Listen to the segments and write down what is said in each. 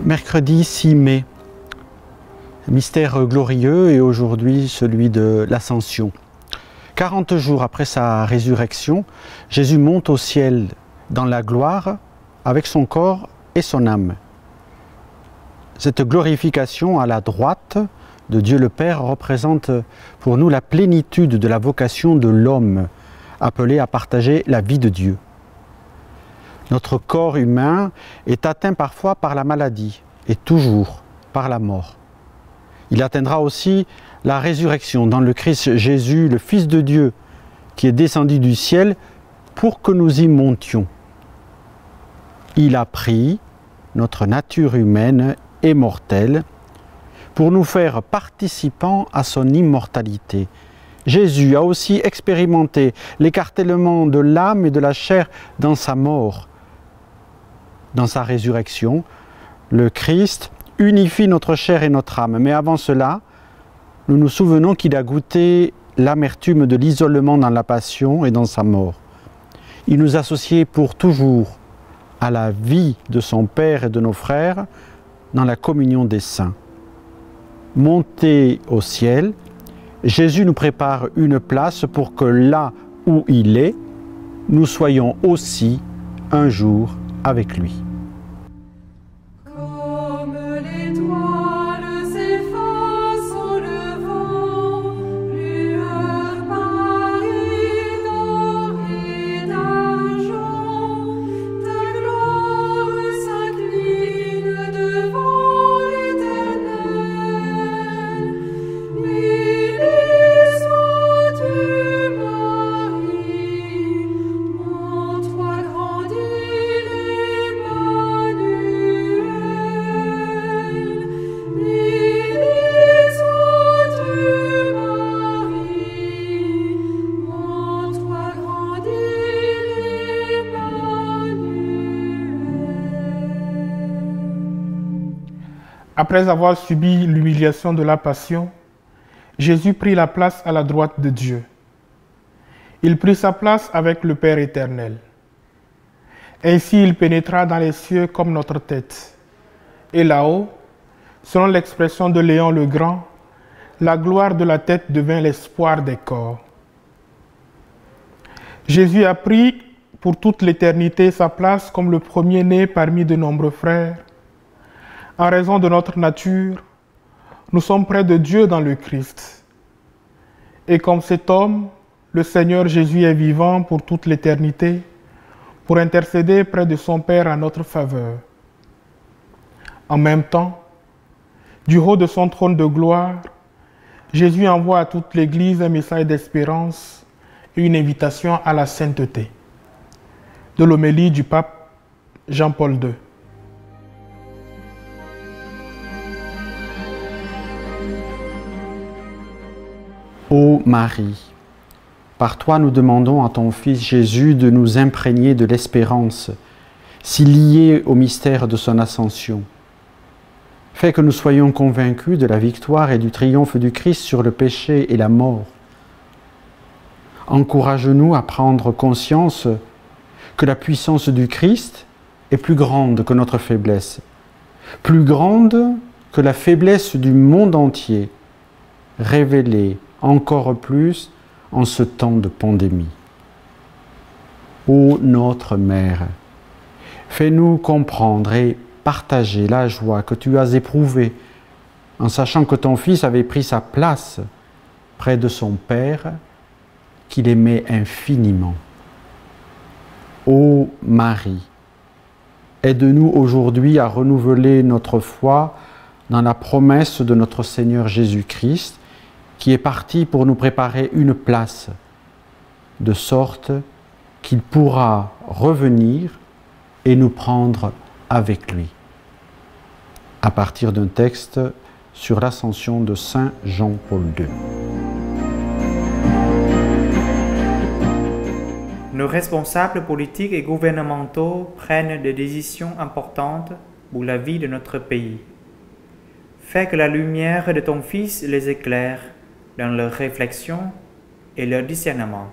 Mercredi 6 mai, mystère glorieux et aujourd'hui celui de l'Ascension. 40 jours après sa résurrection, Jésus monte au ciel dans la gloire avec son corps et son âme. Cette glorification à la droite de Dieu le Père représente pour nous la plénitude de la vocation de l'homme, appelé à partager la vie de Dieu. Notre corps humain est atteint parfois par la maladie et toujours par la mort. Il atteindra aussi la résurrection dans le Christ Jésus, le Fils de Dieu, qui est descendu du ciel pour que nous y montions. Il a pris notre nature humaine et mortelle pour nous faire participants à son immortalité. Jésus a aussi expérimenté l'écartèlement de l'âme et de la chair dans sa mort. Dans sa résurrection, le Christ unifie notre chair et notre âme. Mais avant cela, nous nous souvenons qu'il a goûté l'amertume de l'isolement dans la passion et dans sa mort. Il nous associe pour toujours à la vie de son Père et de nos frères dans la communion des saints. Monté au ciel, Jésus nous prépare une place pour que là où il est, nous soyons aussi un jour avec lui. Après avoir subi l'humiliation de la passion, Jésus prit la place à la droite de Dieu. Il prit sa place avec le Père éternel. Ainsi, il pénétra dans les cieux comme notre tête. Et là-haut, selon l'expression de Léon le Grand, la gloire de la tête devint l'espoir des corps. Jésus a pris pour toute l'éternité sa place comme le premier-né parmi de nombreux frères. En raison de notre nature, nous sommes près de Dieu dans le Christ. Et comme cet homme, le Seigneur Jésus est vivant pour toute l'éternité, pour intercéder près de son Père en notre faveur. En même temps, du haut de son trône de gloire, Jésus envoie à toute l'Église un message d'espérance et une invitation à la sainteté. De l'homélie du pape Jean-Paul II. Ô Marie, par toi nous demandons à ton Fils Jésus de nous imprégner de l'espérance, si liée au mystère de son ascension. Fais que nous soyons convaincus de la victoire et du triomphe du Christ sur le péché et la mort. Encourage-nous à prendre conscience que la puissance du Christ est plus grande que notre faiblesse, plus grande que la faiblesse du monde entier, révélée encore plus en ce temps de pandémie. Ô notre Mère, fais-nous comprendre et partager la joie que tu as éprouvée en sachant que ton Fils avait pris sa place près de son Père qu'il aimait infiniment. Ô Marie, aide-nous aujourd'hui à renouveler notre foi dans la promesse de notre Seigneur Jésus-Christ qui est parti pour nous préparer une place, de sorte qu'il pourra revenir et nous prendre avec lui. À partir d'un texte sur l'ascension de Saint Jean-Paul II. Nos responsables politiques et gouvernementaux prennent des décisions importantes pour la vie de notre pays. Fais que la lumière de ton Fils les éclaire dans leur réflexion et leur discernement,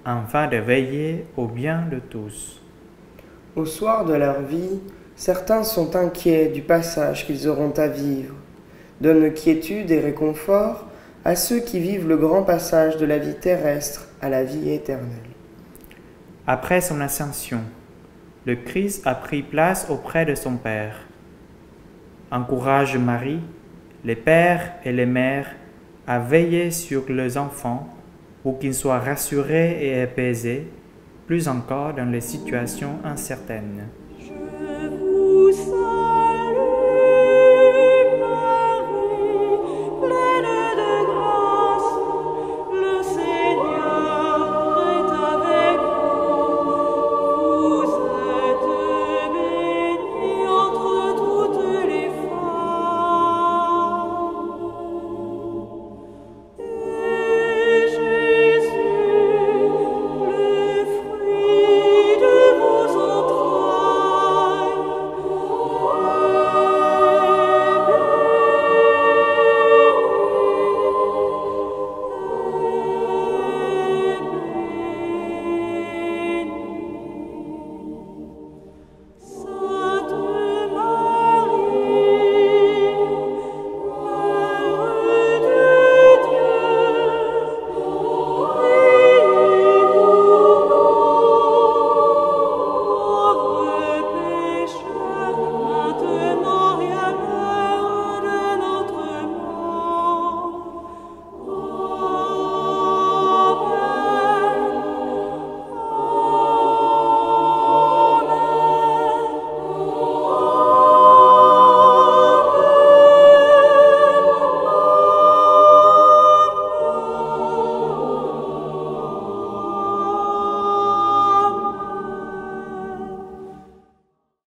afin de veiller au bien de tous. Au soir de leur vie, Certains sont inquiets du passage qu'ils auront à vivre. Donne quiétude et réconfort à ceux qui vivent le grand passage de la vie terrestre à la vie éternelle. Après son ascension, le Christ a pris place auprès de son Père. Encourage Marie, les pères et les mères à veiller sur leurs enfants pour qu'ils soient rassurés et apaisés, plus encore dans les situations incertaines.